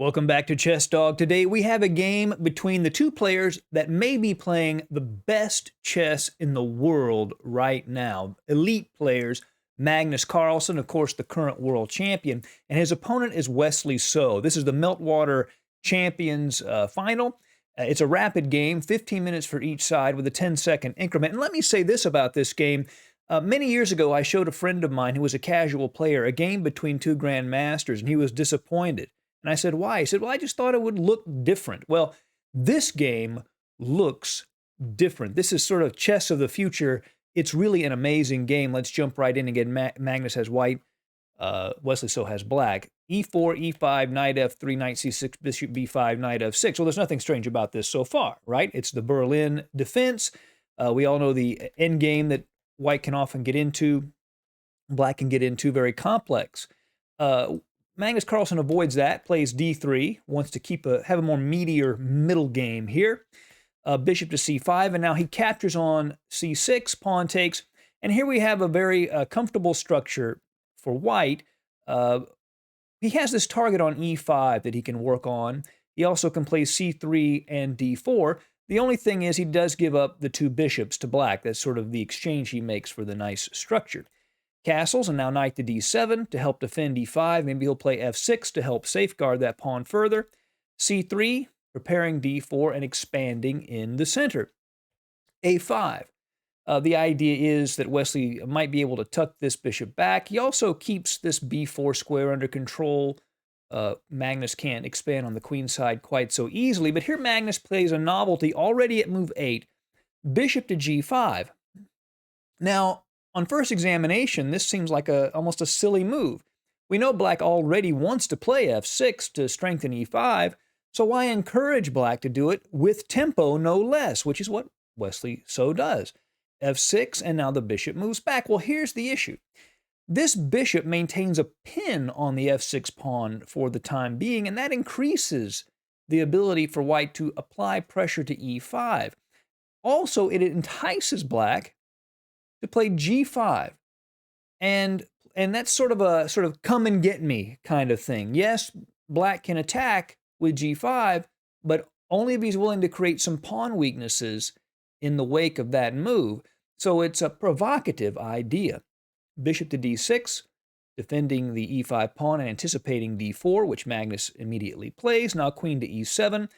Welcome back to Chess Dog. Today we have a game between the two players that may be playing the best chess in the world right now. Elite players, Magnus Carlsen, of course, the current world champion, and his opponent is Wesley So. This is the Meltwater Champions final. It's a rapid game, 15 minutes for each side with a 10-second increment. And let me say this about this game. Many years ago, I showed a friend of mine who was a casual player a game between two grandmasters, and he was disappointed. And I said, why? He said, well, I just thought it would look different. Well, this game looks different. This is sort of chess of the future. It's really an amazing game. Let's jump right in. Again, Magnus has white. Wesley So has black. E4, E5, knight F3, knight C6, bishop B5, knight F6. Well, there's nothing strange about this so far, right? It's the Berlin defense. We all know the end game that white can often get into, black can get into, very complex. Magnus Carlsen avoids that, plays D3, wants to have a more meatier middle game here. Bishop to C5, and now he captures on C6, pawn takes, and here we have a very comfortable structure for white. He has this target on E5 that he can work on. He also can play C3 and D4. The only thing is he does give up the two bishops to black. That's sort of the exchange he makes for the nice structure. Castles, and now knight to D7 to help defend E5. Maybe he'll play F6 to help safeguard that pawn further. C3, preparing D4 and expanding in the center. A5. The idea is that Wesley might be able to tuck this bishop back. He also keeps this B4 square under control. Magnus can't expand on the queen side quite so easily, but here Magnus plays a novelty already at move 8, bishop to G5. Now, on first examination, this seems like almost a silly move. We know black already wants to play F6 to strengthen E5, so why encourage black to do it with tempo no less, which is what Wesley So does. F6, and now the bishop moves back. Well, here's the issue. This bishop maintains a pin on the F6 pawn for the time being, and that increases the ability for white to apply pressure to E5. Also, it entices black to play G5, and that's sort of a come and get me kind of thing. Yes, black can attack with G5, but only if he's willing to create some pawn weaknesses in the wake of that move. So it's a provocative idea. Bishop to D6, defending the E5 pawn and anticipating D4, which Magnus immediately plays. Now queen to E7.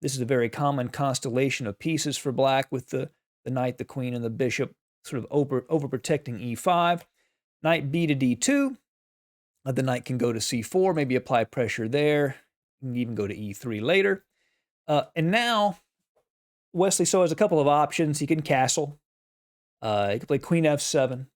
This is a very common constellation of pieces for black with the knight, the queen, and the bishop sort of overprotecting E5. Knight B to D2. The knight can go to C4, maybe apply pressure there. You can even go to E3 later. And now Wesley So has a couple of options. He can castle. He can play queen F7.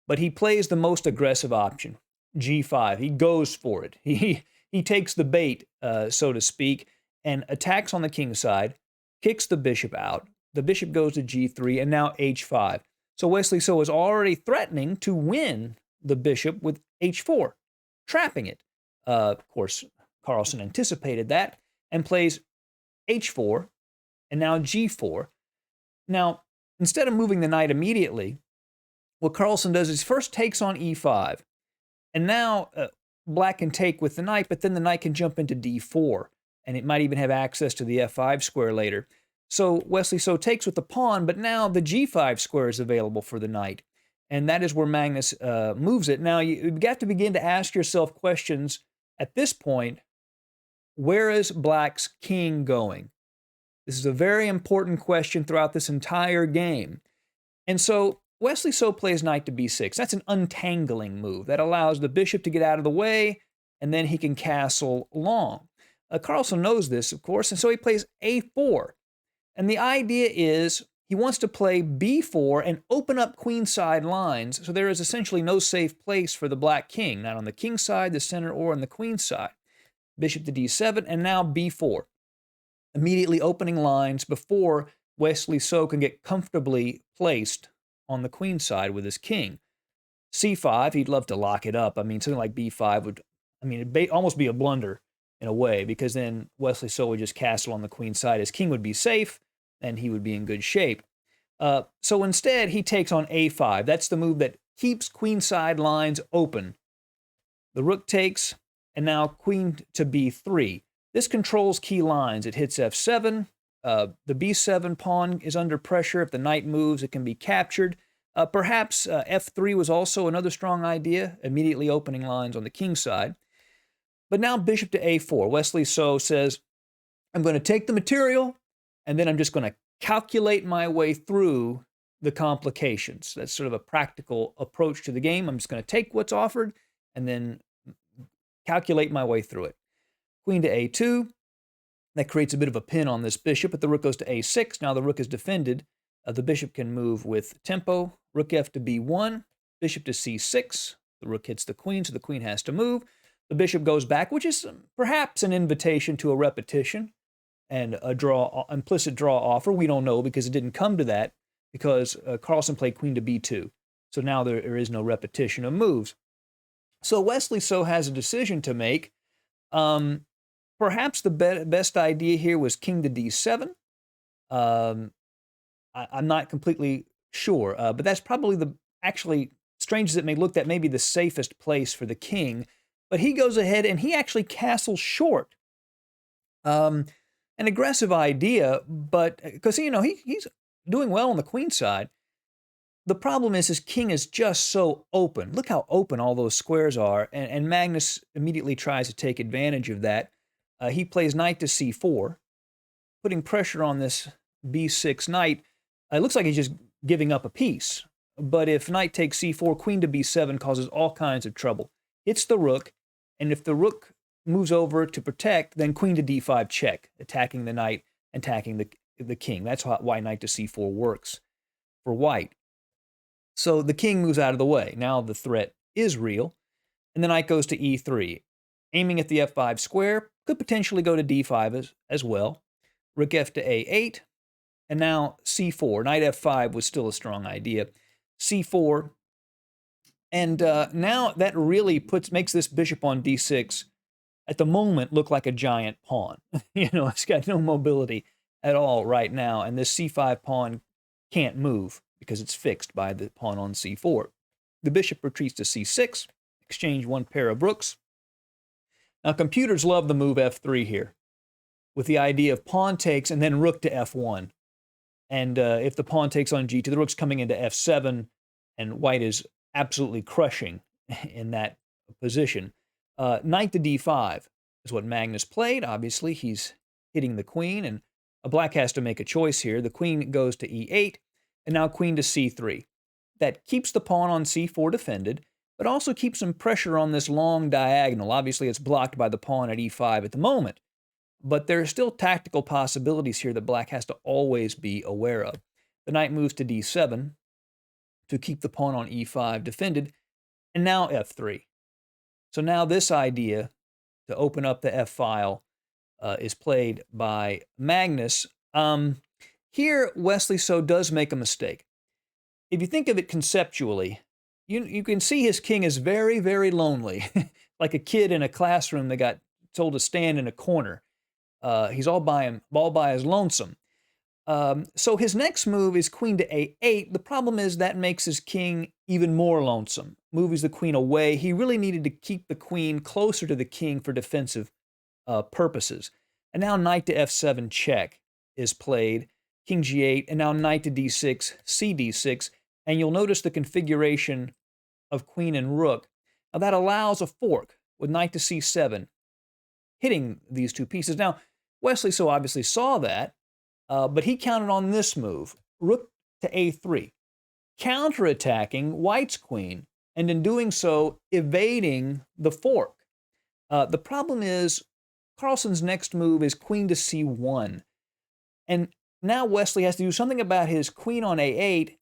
But he plays the most aggressive option, G5. He goes for it. He takes the bait, so to speak, and attacks on the king side, kicks the bishop out. The bishop goes to G3, and now H5. So Wesley So is already threatening to win the bishop with H4, trapping it. Of course, Carlsen anticipated that and plays H4, and now G4. Now, instead of moving the knight immediately, what Carlsen does is first takes on E5, and now black can take with the knight, but then the knight can jump into D4, and it might even have access to the F5 square later. So Wesley So takes with the pawn, but now the G5 square is available for the knight, and that is where Magnus moves it. Now you've got to begin to ask yourself questions at this point. Where is black's king going? This is a very important question throughout this entire game. And so Wesley So plays knight to B6. That's an untangling move. That allows the bishop to get out of the way, and then he can castle long. Carlsen knows this, of course, and so he plays A4. And the idea is he wants to play B4 and open up queenside lines, so there is essentially no safe place for the black king, not on the king side, the center, or on the queen side. Bishop to D7, and now B4. Immediately opening lines before Wesley So can get comfortably placed on the queen side with his king. C5, he'd love to lock it up. I mean, something like B5 would, it'd almost be a blunder in a way, because then Wesley So would just castle on the queen side. His king would be safe, and he would be in good shape. So instead, he takes on A5. That's the move that keeps queenside lines open. The rook takes, and now queen to B3. This controls key lines. It hits f7. The b7 pawn is under pressure. If the knight moves, it can be captured. Perhaps f3 was also another strong idea, immediately opening lines on the king side. But now bishop to a4. Wesley So says, I'm going to take the material, and then I'm just going to calculate my way through the complications. That's sort of a practical approach to the game. I'm just going to take what's offered and then calculate my way through it. Queen to a2. That creates a bit of a pin on this bishop, but the rook goes to a6. Now the rook is defended. The bishop can move with tempo. Rook f to b1, bishop to c6. The rook hits the queen, so the queen has to move. The bishop goes back, which is perhaps an invitation to a repetition and a implicit draw offer. We don't know because it didn't come to that, because Carlsen played queen to b2. So now there is no repetition of moves. So Wesley So has a decision to make. Perhaps the best idea here was king to d7. I'm not completely sure, but that's probably actually, strange as it may look, that may be the safest place for the king. But he goes ahead and he actually castles short. An aggressive idea, but because, he's doing well on the queen side. The problem is his king is just so open. Look how open all those squares are, and Magnus immediately tries to take advantage of that. He plays knight to c4, putting pressure on this b6 knight. It looks like he's just giving up a piece. But if knight takes c4, queen to b7 causes all kinds of trouble. Hits the rook, and if the rook moves over to protect, then queen to d5 check, attacking the knight, attacking the king. That's why knight to c4 works for white. So the king moves out of the way. Now the threat is real. And the knight goes to e3. Aiming at the f5 square, could potentially go to d5 as well. Rook f to a8. And now c4. Knight f5 was still a strong idea. c4. And now that really makes this bishop on d6 at the moment look like a giant pawn. It's got no mobility at all right now. And this c5 pawn can't move because it's fixed by the pawn on c4. The bishop retreats to c6, exchange one pair of rooks. Now computers love the move f3 here, with the idea of pawn takes and then rook to f1. And if the pawn takes on g2, the rook's coming into f7, and white is absolutely crushing in that position. Knight to d5 is what Magnus played. Obviously, he's hitting the queen, and black has to make a choice here. The queen goes to e8, and now queen to c3. That keeps the pawn on c4 defended, but also keeps some pressure on this long diagonal. Obviously, it's blocked by the pawn at e5 at the moment, but there are still tactical possibilities here that black has to always be aware of. The knight moves to d7 to keep the pawn on e5 defended, and now f3. So now this idea to open up the f-file is played by Magnus. Here, Wesley So does make a mistake. If you think of it conceptually, you can see his king is very, very lonely, like a kid in a classroom that got told to stand in a corner. He's all by his lonesome. So his next move is queen to a8. The problem is that makes his king even more lonesome. Moves the queen away. He really needed to keep the queen closer to the king for defensive purposes. And now knight to f7 check is played. King g8, and now knight to d6, cd6. And you'll notice the configuration of queen and rook. Now that allows a fork with knight to c7, hitting these two pieces. Now, Wesley So obviously saw that, but he counted on this move, rook to a3, counterattacking white's queen, and in doing so, evading the fork. The problem is, Carlsen's next move is queen to c1. And now Wesley has to do something about his queen on a8,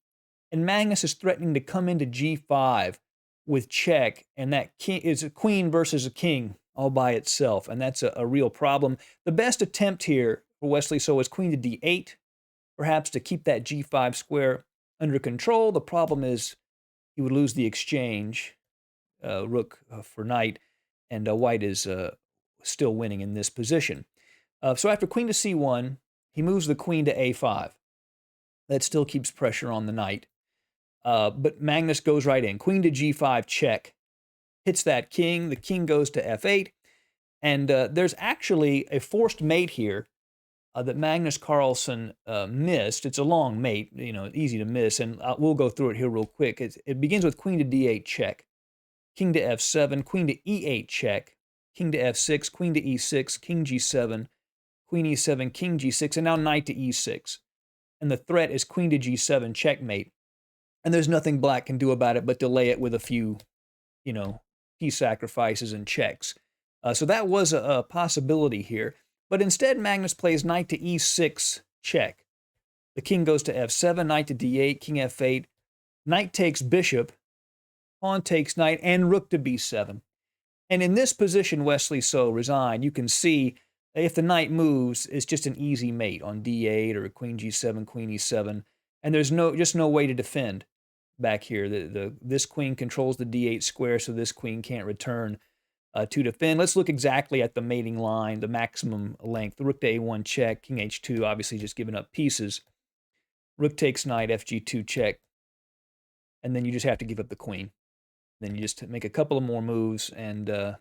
and Magnus is threatening to come into g5 with check, and that king is a queen versus a king all by itself, and that's a real problem. The best attempt here for Wesley So is queen to d8, perhaps to keep that g5 square under control. The problem is he would lose the exchange, rook for knight, and white is still winning in this position. So after queen to c1, he moves the queen to a5. That still keeps pressure on the knight. But Magnus goes right in. Queen to g5 check. Hits that king. The king goes to f8. And there's actually a forced mate here that Magnus Carlsen missed. It's a long mate, easy to miss, and we'll go through it here real quick. It begins with queen to d8 check, king to f7, queen to e8 check, king to f6, queen to e6, king g7, queen e7, king g6, and now knight to e6. And the threat is queen to g7 checkmate. And there's nothing black can do about it but delay it with a few, piece sacrifices and checks. So that was a possibility here. But instead, Magnus plays knight to e6 check. The king goes to f7, knight to d8, king f8, knight takes bishop, pawn takes knight, and rook to b7. And in this position, Wesley so resigned. You can see if the knight moves, it's just an easy mate on d8 or queen g7, queen e7, and there's just no way to defend back here. This queen controls the d8 square, so this queen can't return to defend. Let's look exactly at the mating line, the maximum length. The rook to a1 check, king h2, obviously just giving up pieces. Rook takes knight, fg2 check, and then you just have to give up the queen. Then you just make a couple of more moves, and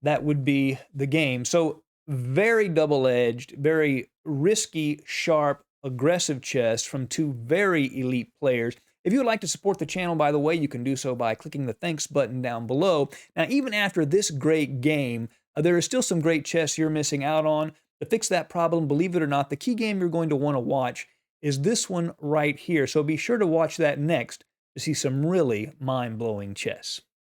that would be the game. So very double-edged, very risky, sharp, aggressive chess from two very elite players. If you would like to support the channel, by the way, you can do so by clicking the thanks button down below. Now, even after this great game, there is still some great chess you're missing out on. To fix that problem, believe it or not, the key game you're going to want to watch is this one right here. So be sure to watch that next to see some really mind-blowing chess.